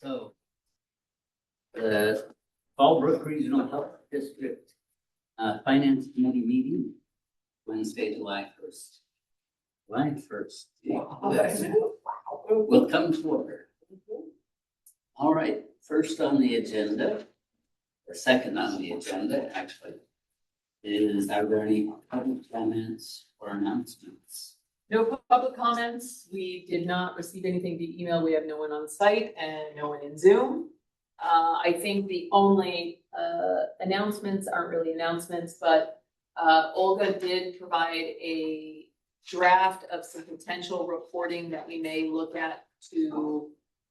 So the Fallbrook Regional Health District Finance Committee meeting, Wednesday, July 1st. July 1st. Will come to order. All right, first on the agenda, or second on the agenda, actually, are there any public comments or announcements? No public comments. We did not receive anything via email. We have no one on site and no one in Zoom. I think the only announcements aren't really announcements, but Olga did provide a draft of some potential reporting that we may look at to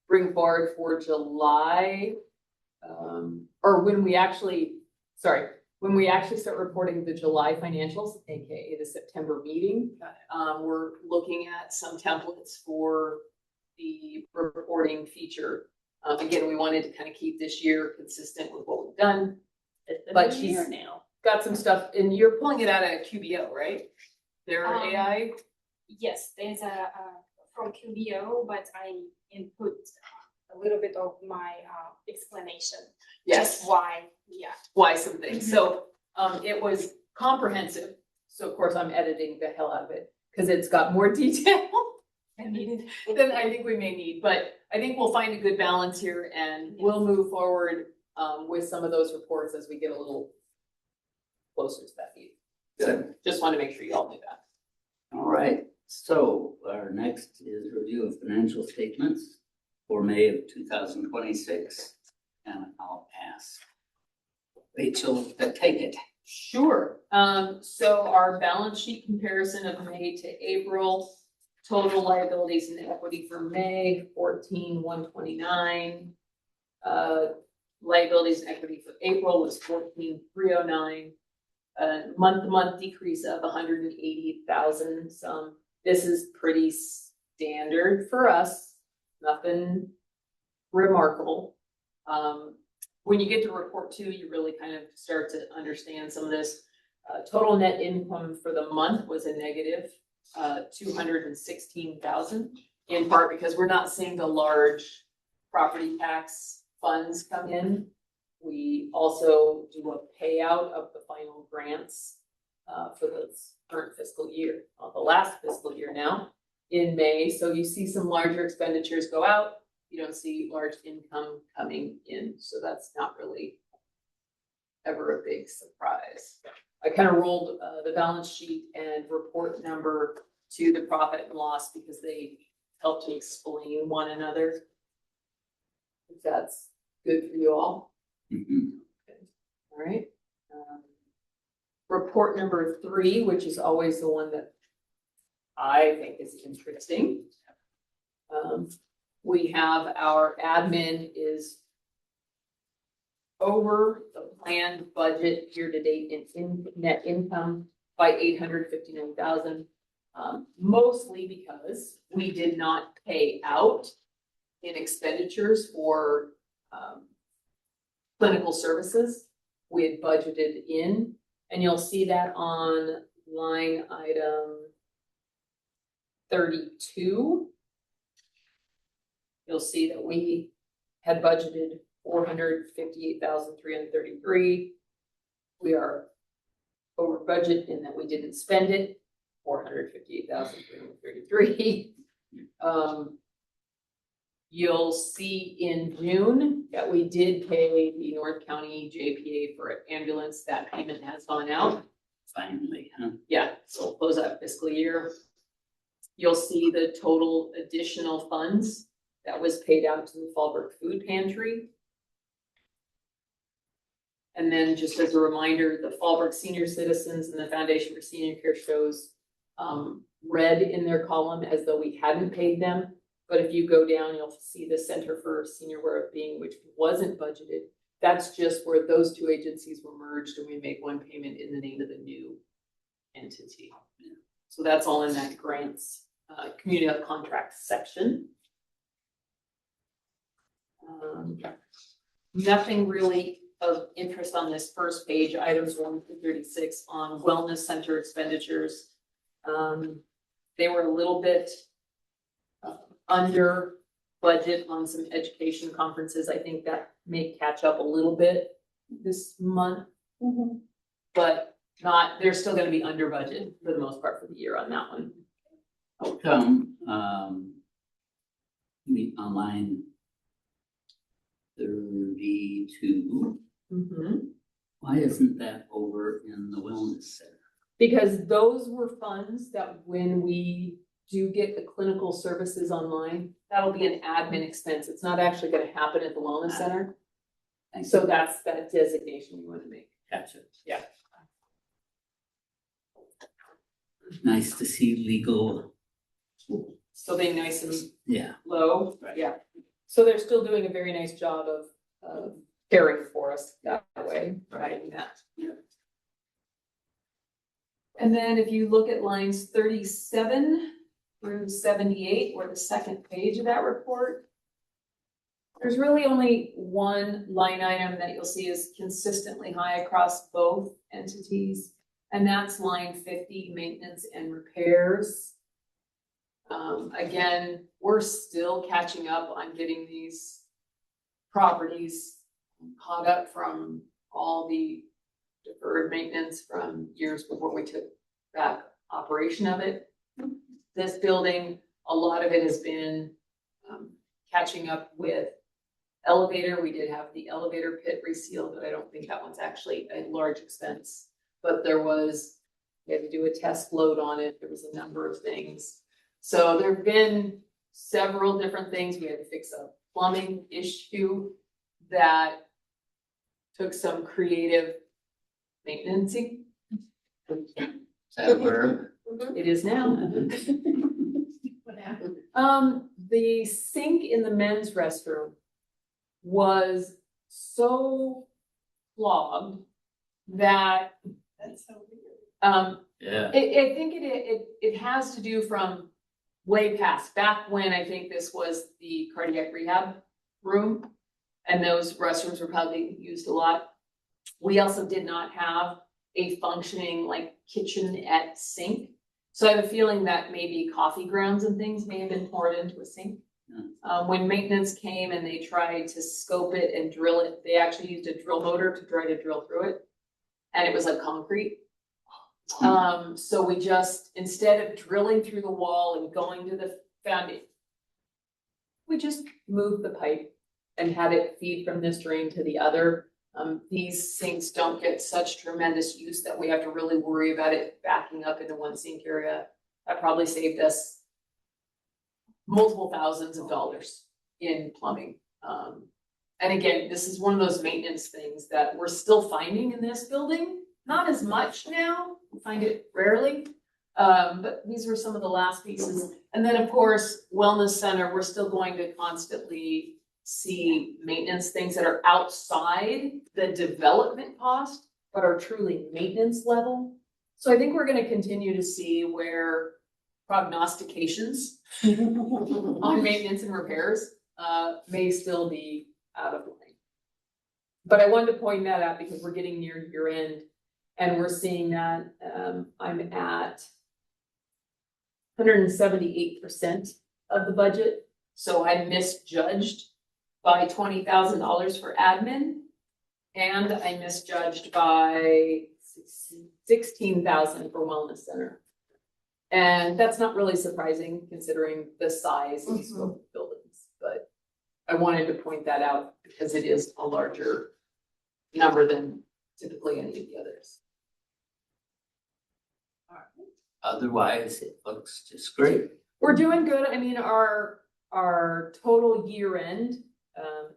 bring forward for July, or when we actually start reporting the July financials, aka the September meeting. We're looking at some templates for the reporting feature. Again, we wanted to kind of keep this year consistent with what we've done. But she's now got some stuff, and you're pulling it out of QBO, right? Their AI? Yes, there's a from QBO, but I input a little bit of my explanation. Yes. Just why, yeah. Why some things. So it was comprehensive. So of course I'm editing the hell out of it because it's got more detail than I think we may need. But I think we'll find a good balance here, and we'll move forward with some of those reports as we get a little closer to that meeting. So just want to make sure you all knew that. All right, so our next is review of financial statements for May of 2026, and I'll ask Rachel to take it. Sure. So our balance sheet comparison of May to April, total liabilities and equity for May, 14,129. Liabilities and equity for April was 14,309. Month-to-month decrease of 180,000. This is pretty standard for us. Nothing remarkable. When you get to report two, you really kind of start to understand some of this. Total net income for the month was a negative 216,000, in part because we're not seeing the large property tax funds come in. We also do a payout of the final grants for the current fiscal year, the last fiscal year now in May. So you see some larger expenditures go out. You don't see large income coming in. So that's not really ever a big surprise. I kind of rolled the balance sheet and report number to the profit and loss because they help to explain one another. If that's good for you all. Mm-hmm. Okay. All right. Report number 3, which is always the one that I think is interesting. We have our admin is over the planned budget year to date in net income by 859,000, mostly because we did not pay out in expenditures for clinical services. We had budgeted in, and you'll see that on line item 32. You'll see that we had budgeted 458,333. We are over budget in that we didn't spend it, 458,333. You'll see in June that we did pay the North County JPA for an ambulance. That payment has gone out. Finally, huh? Yeah, so we'll close out fiscal year. You'll see the total additional funds that was paid out to the Fallbrook Food Pantry. And then just as a reminder, the Fallbrook Senior Citizens and the Foundation for Senior Care shows red in their column as though we hadn't paid them. But if you go down, you'll see the Center for Senior Wellbeing, which wasn't budgeted. That's just where those two agencies were merged and we make one payment in the name of the new entity. So that's all in that grants, community contract section. Nothing really of interest on this first page, items 1 through 36 on wellness center expenditures. They were a little bit under budget on some education conferences. I think that may catch up a little bit this month, but not, they're still gonna be under budget for the most part for the year on that one. How come, on line 32, why isn't that over in the wellness center? Because those were funds that when we do get the clinical services online, that'll be an admin expense. It's not actually gonna happen at the wellness center. Thank So you. that's that designation we wanna make. Gotcha. Yeah. Nice to see legal, Still being nice and yeah. low, Right. yeah. So they're still doing a very nice job of caring for us that way, providing that. Yeah. And then if you look at lines 37 through 78, or the second page of that report, there's really only one line item that you'll see is consistently high across both entities, and that's line 50, maintenance and repairs. Again, we're still catching up on getting these properties caught up from all the deferred maintenance from years before we took back operation of it. This building, a lot of it has been catching up with elevator. We did have the elevator pit resealed, but I don't think that one's actually a large expense. But we had to do a test load on it. There was a number of things. So there have been several different things. We had to fix a plumbing issue that took some creative maintenancing. Is that a verb? It is now. What happened? The sink in the men's restroom was so clogged that, That's so weird. Yeah. I think it has to do from way past, back when I think this was the cardiac rehab room, and those restrooms were probably used a lot. We also did not have a functioning like kitchenette sink. So I have a feeling that maybe coffee grounds and things may have been poured into a sink. When maintenance came and they tried to scope it and drill it, they actually used a drill motor to try to drill through it. And it was like concrete. So we just, instead of drilling through the wall and going to the foundation, we just moved the pipe and had it feed from this drain to the other. These sinks don't get such tremendous use that we have to really worry about it backing up into one sink area. That probably saved us multiple thousands of dollars in plumbing. And again, this is one of those maintenance things that we're still finding in this building. Not as much now, we find it rarely. But these were some of the last pieces. And then of course, wellness center, we're still going to constantly see maintenance things that are outside the development cost, but are truly maintenance level. So I think we're gonna continue to see where prognostications on maintenance and repairs may still be out of line. But I wanted to point that out because we're getting near year end and we're seeing that I'm at 178% of the budget. So I misjudged by $20,000 for admin, and I misjudged by 16,000 for wellness center. And that's not really surprising considering the size and scope of buildings, but I wanted to point that out because it is a larger number than typically any of the others. Otherwise, it looks just great. We're doing good. I mean, our total year end,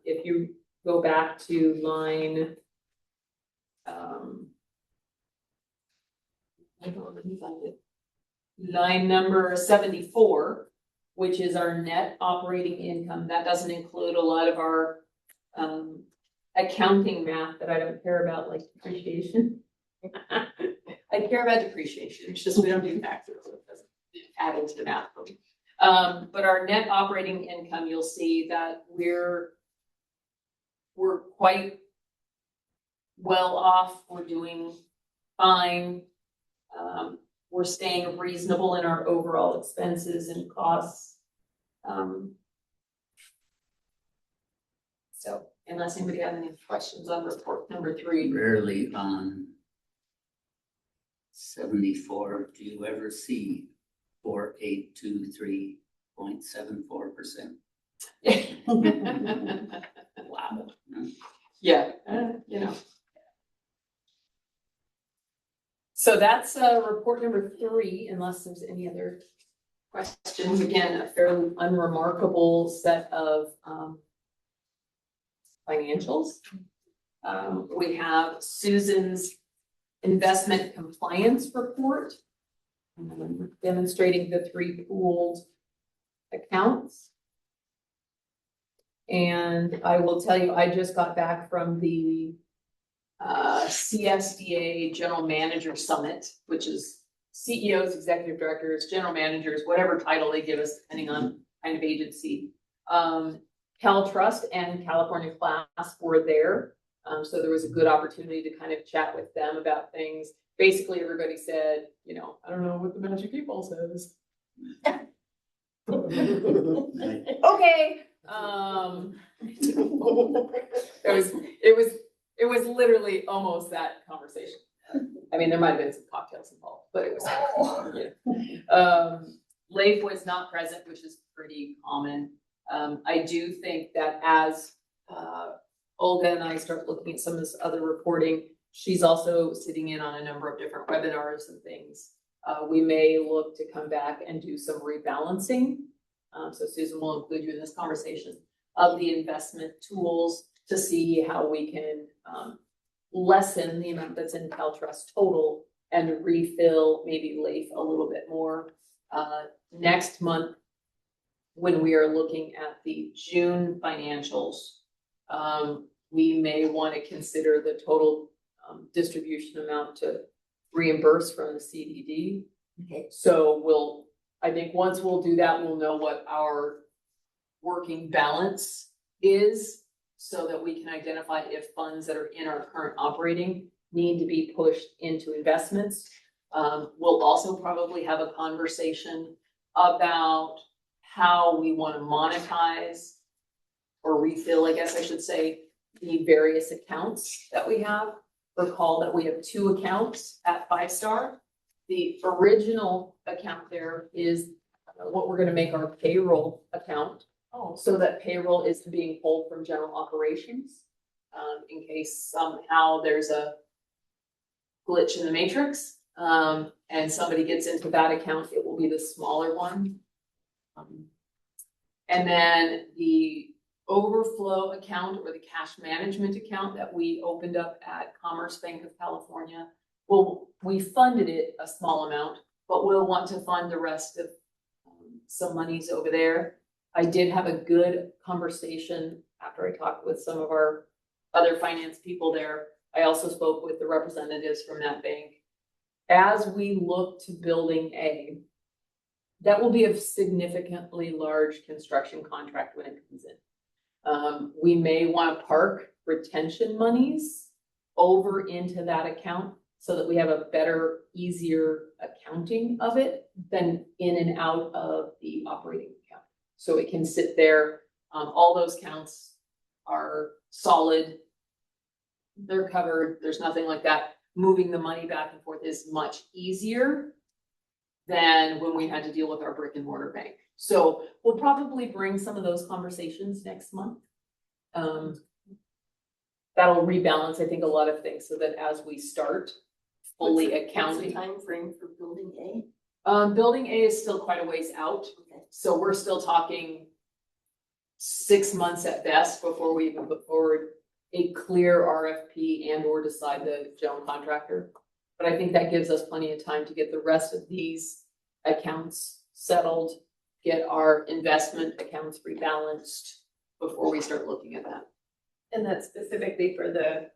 if you go back to line, let me find it. Line number 74, which is our net operating income. That doesn't include a lot of our accounting math that I don't care about, like depreciation. I care about depreciation. It's just we don't do taxes, so it doesn't add into the math. But our net operating income, you'll see that we're quite well off. We're doing fine. We're staying reasonable in our overall expenses and costs. So unless anybody has any questions on report number 3. Rarely on 74, do you ever see 4823.74%? Wow. Yeah, you know. So that's report number 3, unless there's any other questions. Again, a fairly unremarkable set of financials. We have Susan's investment compliance report, demonstrating the 3 pooled accounts. And I will tell you, I just got back from the CSDA General Manager Summit, which is CEOs, executive directors, general managers, whatever title they give us, depending on kind of agency. CalTrust and California Class were there. So there was a good opportunity to kind of chat with them about things. Basically, everybody said, you know, I don't know what the magic 8-ball says. Okay. It was literally almost that conversation. I mean, there might have been some cocktails involved, but it was. Leif was not present, which is pretty common. I do think that as Olga and I start looking at some of this other reporting, she's also sitting in on a number of different webinars and things. We may look to come back and do some rebalancing. So Susan will include you in this conversation of the investment tools to see how we can lessen the amount that's in CalTrust total and refill maybe Leif a little bit more. Next month, when we are looking at the June financials, we may want to consider the total distribution amount to reimburse from the CDD. Okay. So I think once we'll do that, we'll know what our working balance is so that we can identify if funds that are in our current operating need to be pushed into investments. We'll also probably have a conversation about how we want to monetize or refill, I guess I should say, the various accounts that we have. Recall that we have 2 accounts at 5-Star. The original account there is what we're going to make our payroll account. So that payroll is being pulled from general operations, in case somehow there's a glitch in the matrix, and somebody gets into that account, it will be the smaller one. And then the overflow account or the cash management account that we opened up at Commerce Bank of California, we funded it a small amount, but we'll want to fund the rest of some monies over there. I did have a good conversation after I talked with some of our other finance people there. I also spoke with the representatives from that bank. As we look to building A, that will be a significantly large construction contract when it comes in. We may want to park retention monies over into that account so that we have a better, easier accounting of it than in and out of the operating account. So it can sit there. All those counts are solid. They're covered. There's nothing like that. Moving the money back and forth is much easier than when we had to deal with our brick and mortar bank. So we'll probably bring some of those conversations next month. That'll rebalance, I think, a lot of things so that as we start fully accounting. What's the time frame for building A? Building A is still quite a ways out. Okay. So we're still talking 6 months at best before we even put forward a clear RFP and or decide the general contractor. But I think that gives us plenty of time to get the rest of these accounts settled, get our investment accounts rebalanced before we start looking at that. And that's specifically for the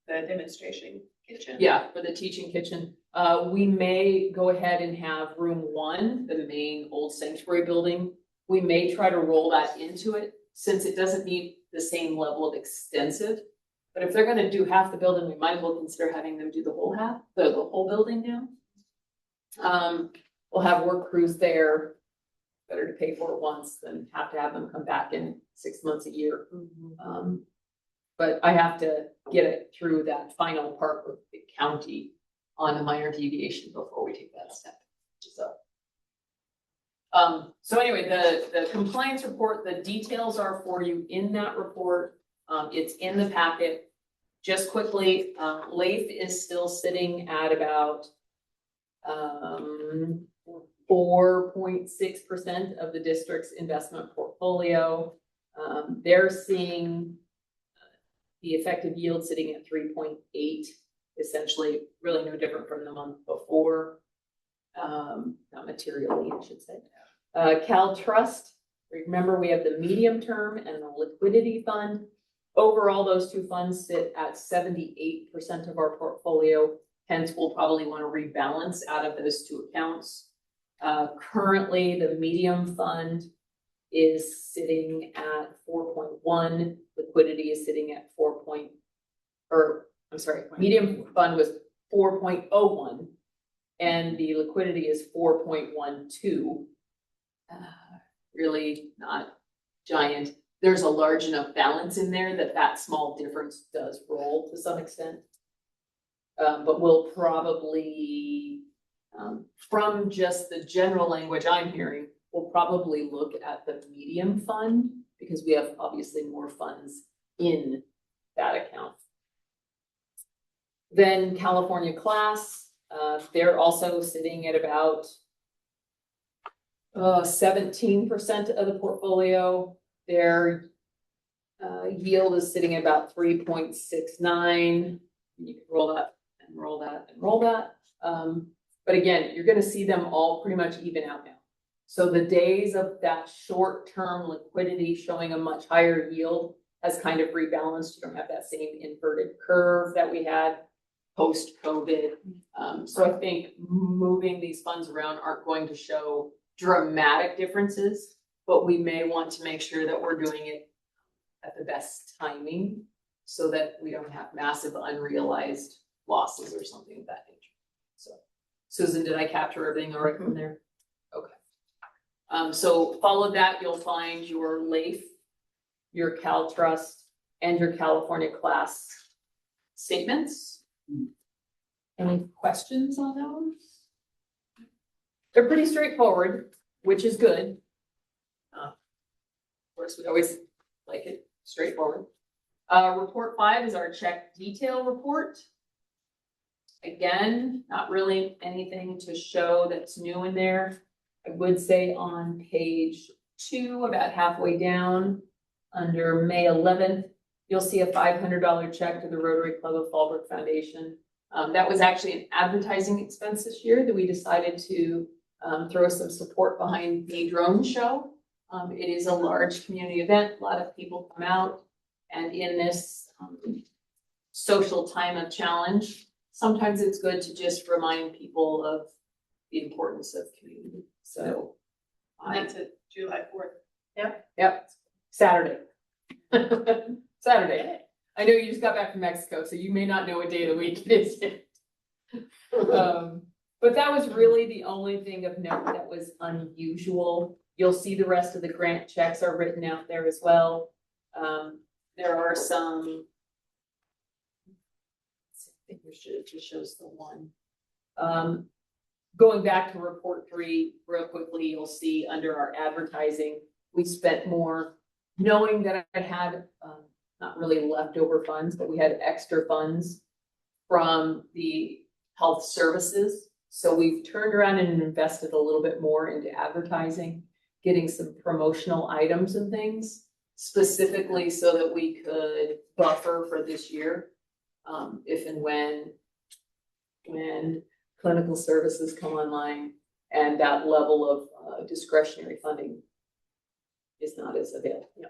demonstration kitchen? Yeah, for the teaching kitchen. We may go ahead and have room 1, the main old sanctuary building. We may try to roll that into it since it doesn't need the same level of extensive. But if they're going to do half the building, we might as well consider having them do the whole half, the whole building now. We'll have work crews there. Better to pay for it once than have to have them come back in 6 months, a year. But I have to get it through that final part with the county on a minor deviation before we take that step, so. So anyway, the compliance report, the details are for you in that report. It's in the packet. Just quickly, LAIF is still sitting at about 4.6% of the district's investment portfolio. They're seeing the effective yield sitting at 3.8, essentially really no different from the month before. Not materially, I should say. Cal Trust, remember we have the medium term and the liquidity fund. Overall, those two funds sit at 78% of our portfolio. Hence, we'll probably want to rebalance out of those two accounts. Currently, the medium fund is sitting at 4.1. Liquidity is sitting at medium fund was 4.01, and the liquidity is 4.12. Really not giant. There's a large enough balance in there that small difference does roll to some extent. But we'll probably, from just the general language I'm hearing, we'll probably look at the medium fund because we have obviously more funds in that account. Then California Class, they're also sitting at about 17% of the portfolio. Their yield is sitting at about 3.69. You can roll that and roll that and roll that. But again, you're going to see them all pretty much even out now. So the days of that short-term liquidity showing a much higher yield has kind of rebalanced. You don't have that same inverted curve that we had post-COVID. So I think moving these funds around aren't going to show dramatic differences, but we may want to make sure that we're doing it at the best timing so that we don't have massive unrealized losses or something of that nature. So, Susan, did I capture everything all right from there? Okay. So follow that, you'll find your LAIF, your Cal Trust, and your California Class statements. Any questions on those? They're pretty straightforward, which is good. Of course, we always like it straightforward. Report 5 is our check detail report. Again, not really anything to show that's new in there. I would say on page 2, about halfway down, under May 11th, you'll see a $500 check to the Rotary Club of Fallbrook Foundation. That was actually an advertising expense this year that we decided to throw some support behind the drone show. It is a large community event. A lot of people come out, and in this social time of challenge, sometimes it's good to just remind people of the importance of community. So That's it, July 4th. Yep, Saturday. Saturday. I know you just got back from Mexico, so you may not know what day of the week it is yet. But that was really the only thing of note that was unusual. You'll see the rest of the grant checks are written out there as well. There are some, I think it just shows the one. Going back to report 3 real quickly, you'll see under our advertising, we spent more knowing that I had not really leftover funds, but we had extra funds from the health services. So we've turned around and invested a little bit more into advertising, getting some promotional items and things, specifically so that we could buffer for this year, if and when clinical services come online and that level of discretionary funding is not as available. Yeah.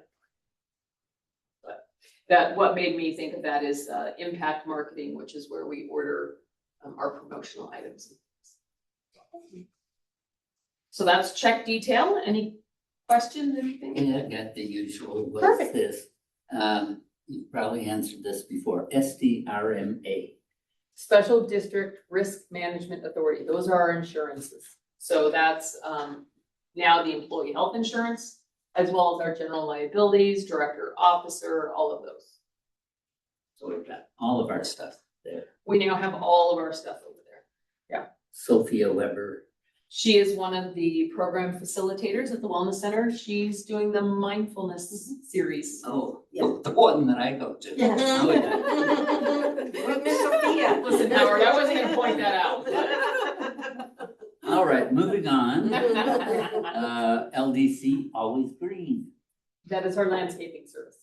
But what made me think of that is impact marketing, which is where we order our promotional items. So that's check detail. Any questions, anything? Yeah, I've got the usual. What's Perfect. this? You probably answered this before. SDRMA. Special District Risk Management Authority. Those are our insurances. So that's now the employee health insurance, as well as our general liabilities, director, officer, all of those. So we've got all of our stuff there. We now have all of our stuff over there. Sophia Weber. She is one of the program facilitators at the Wellness Center. She's doing the mindfulness series. Oh, Yeah. the one that I go to. Yes. Oh, yeah. With Miss Sophia. Listen, Howard, I wasn't gonna point that out, but. All right, moving on. LDC, always green. That is her landscaping service.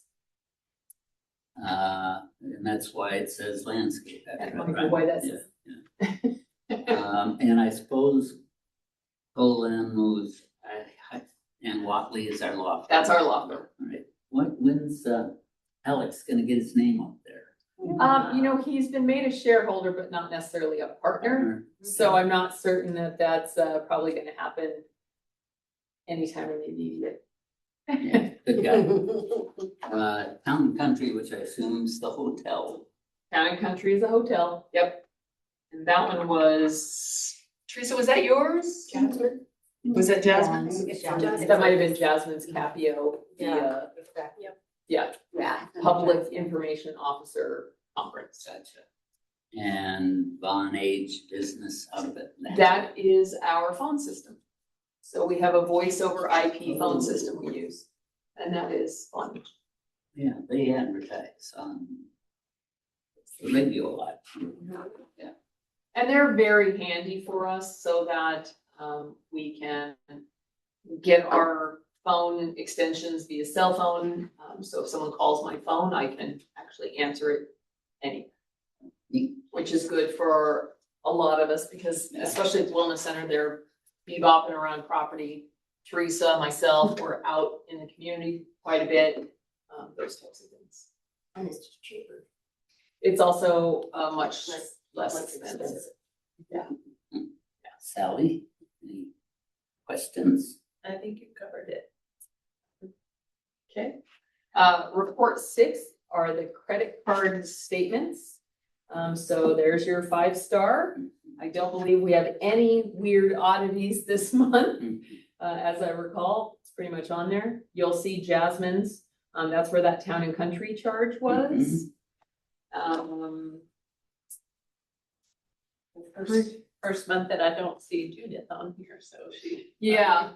And that's why it says landscape. That might be why that says. And I suppose Colin moves, and Watley is our law. That's our law firm. All right, when's Alex gonna get his name up there? You know, he's been made a shareholder, but not necessarily a partner. So I'm not certain that that's probably gonna happen anytime in the immediate. Yeah, good guy. Town and Country, which I assume is the hotel. Town and Country is a hotel, yep. And that one was, Teresa, was that yours? Jasmine? Was that Jasmine's? It's Jasmine. That might have been Jasmine's Capio, the, Yeah. yeah, Public Information Officer Conference. Gotcha. And Von Age Business out of it. That is our phone system. So we have a voice over IP phone system we use, and that is fun. Yeah, they advertise on the radio a lot. And they're very handy for us so that we can get our phone extensions via cell phone. So if someone calls my phone, I can actually answer it anywhere, which is good for a lot of us because especially at the Wellness Center, they're bebopping around property. Teresa, myself, we're out in the community quite a bit, those types of things. And it's just cheaper. It's also much less expensive. Yeah. Sally, any questions? I think you covered it. Okay. Report 6 are the credit card statements. So there's your 5-star. I don't believe we have any weird oddities this month. As I recall, it's pretty much on there. You'll see Jasmine's. That's where that Town and Country charge was. First month that I don't see Judith on here, so she. Yeah.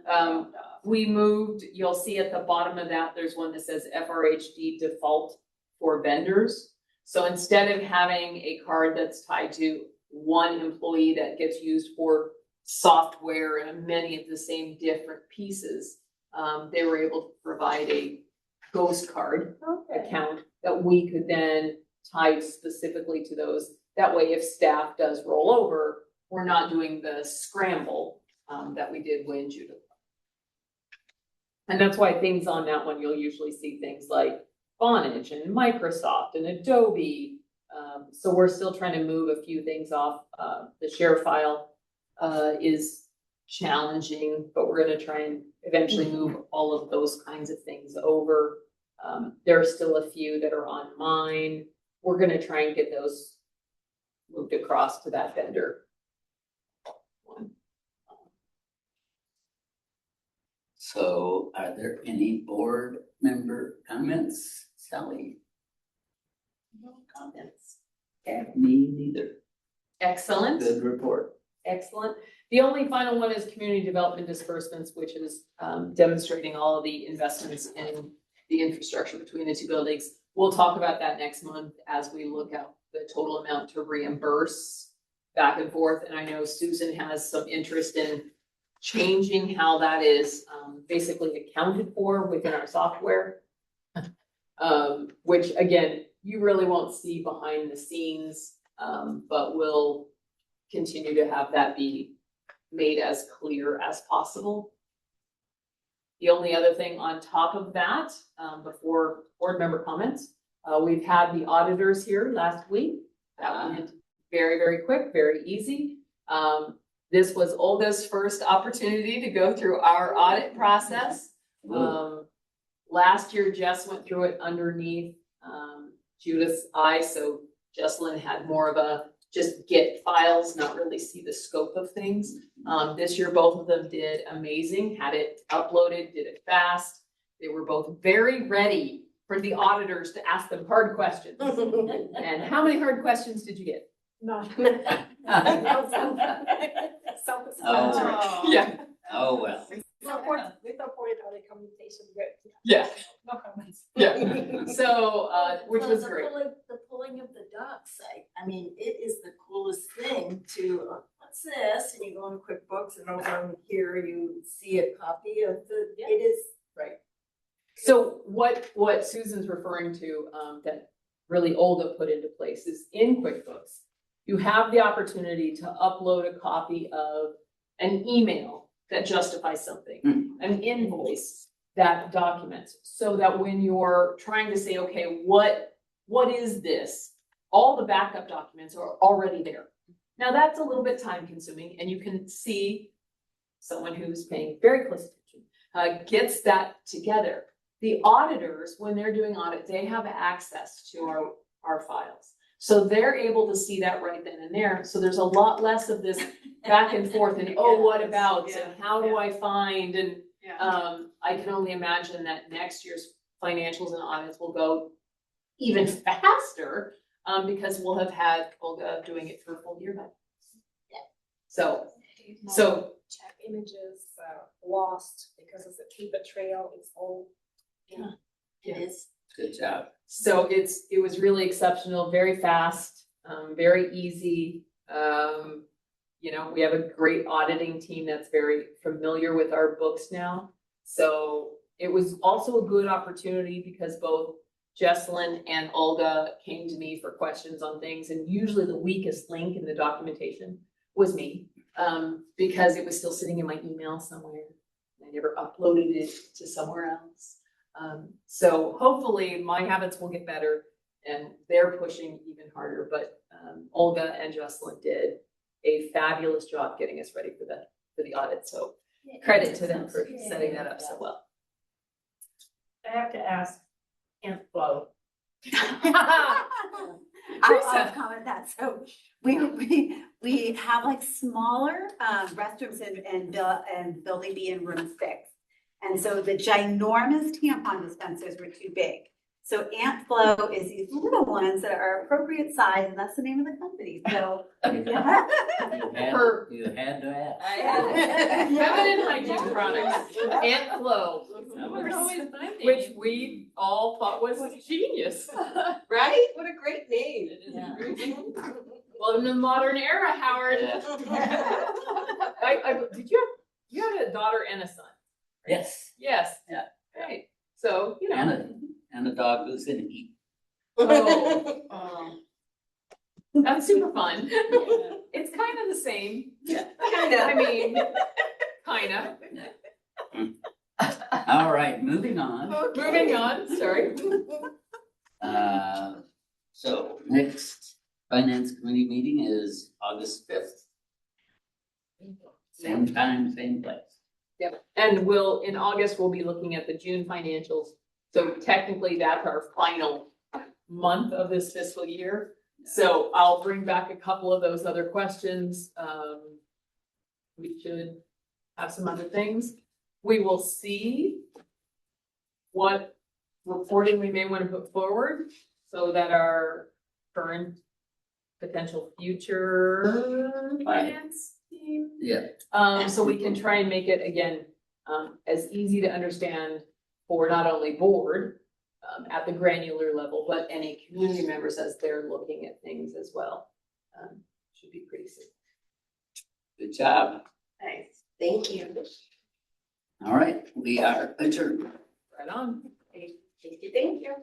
Um, We moved, you'll see at the bottom of that, there's one that says FRHD default for vendors. So instead of having a card that's tied to one employee that gets used for software and many of the same different pieces, they were able to provide a ghost card account that we could then tie specifically to those. That way, if staff does roll over, we're not doing the scramble that we did when Judith. And that's why things on that one, you'll usually see things like Vonage and Microsoft and Adobe. So we're still trying to move a few things off. The share file is challenging, but we're gonna try and eventually move all of those kinds of things over. There are still a few that are on mine. We're gonna try and get those moved across to that vendor one. So are there any board member comments? Sally? No comments. Yeah, me neither. Excellent. Good report. Excellent. The only final one is community development disbursements, which is demonstrating all of the investments in the infrastructure between the two buildings. We'll talk about that next month as we look at the total amount to reimburse back and forth. And I know Susan has some interest in changing how that is basically accounted for within our software. Which again, you really won't see behind the scenes, but we'll continue to have that be made as clear as possible. The only other thing on top of that, before board member comments, we've had the auditors here last week. That went very, very quick, very easy. This was Olga's first opportunity to go through our audit process. Last year, Jess went through it underneath Judith's eye, so Jesselyn had more of a just get files, not really see the scope of things. This year, both of them did amazing, had it uploaded, did it fast. They were both very ready for for the auditors to ask them hard questions. And how many hard questions did you get? No. Oh. Yeah, Oh, well. We supported all the communication with. yeah, No comments. yeah. So, which Well, was the great. The pulling of the doc site, I mean, it is the coolest thing to, what's this? And you go in QuickBooks and over here you see a copy of Yeah. it is. Right. So what Susan's referring to, that really Olga put into place is in QuickBooks, you have the opportunity to upload a copy of an email that justifies something, an invoice that documents, so that when you're trying to say, okay, what is this? All the backup documents are already there. Now that's a little bit time consuming, and you can see someone who's paying very close attention gets that together. The auditors, when they're doing audit, they have access to our files. So they're able to see that right then and there. So there's a lot less of this back and forth and, oh, what about, and how do I find, and I can only imagine that next year's financials and audits will go even faster, because we'll have had Olga doing it for a full year by now. Yeah. So Check images, lost because it's a paper trail, it's all. It is. Good job. So it was really exceptional, very fast, very easy. You know, we have a great auditing team that's very familiar with our books now. So it was also a good opportunity because both Jesselyn and Olga came to me for questions on things, and usually the weakest link in the documentation was me, because it was still sitting in my email somewhere. I never uploaded it to somewhere else. So hopefully my habits will get better, and they're pushing even harder, but Olga and Jesselyn did a fabulous job getting us ready for the audit. So credit to them for setting that up so well. I have to ask, Aunt Flo. I'll Teresa. comment that. So we have like smaller restrooms and building B and room 6. And so the ginormous tampon dispensers were too big. So Aunt Flo is these little ones that are appropriate size, and that's the name of the company. So yeah. You had to ask. Feminine hygiene products, Aunt Flo, which we all thought was genius, right? What a great name. Well, in the modern era, Howard. Did you had a daughter and a son? Yes, Yes. Yeah. Right. So, you know. and a dog who's in heat. Oh. That's super fun. It's kind of the same. Yeah. Kind of. I mean, kind of. All right, moving on. Moving on, sorry. So next finance committee meeting is August 5th. Same time, same place. Yep, and in August, we'll be looking at the June financials. So technically, that's our final month of this fiscal year. So I'll bring back a couple of those other questions. We should have some other things. We will see what reporting we may want to put forward so that our current potential future finance team. Yeah. So we can try and make it, again, as easy to understand for not only board at the granular level, but any community members as they're looking at things as well. Should be pretty simple. Good job. Nice, thank you. All right, we are adjourned. Right on. Thank you.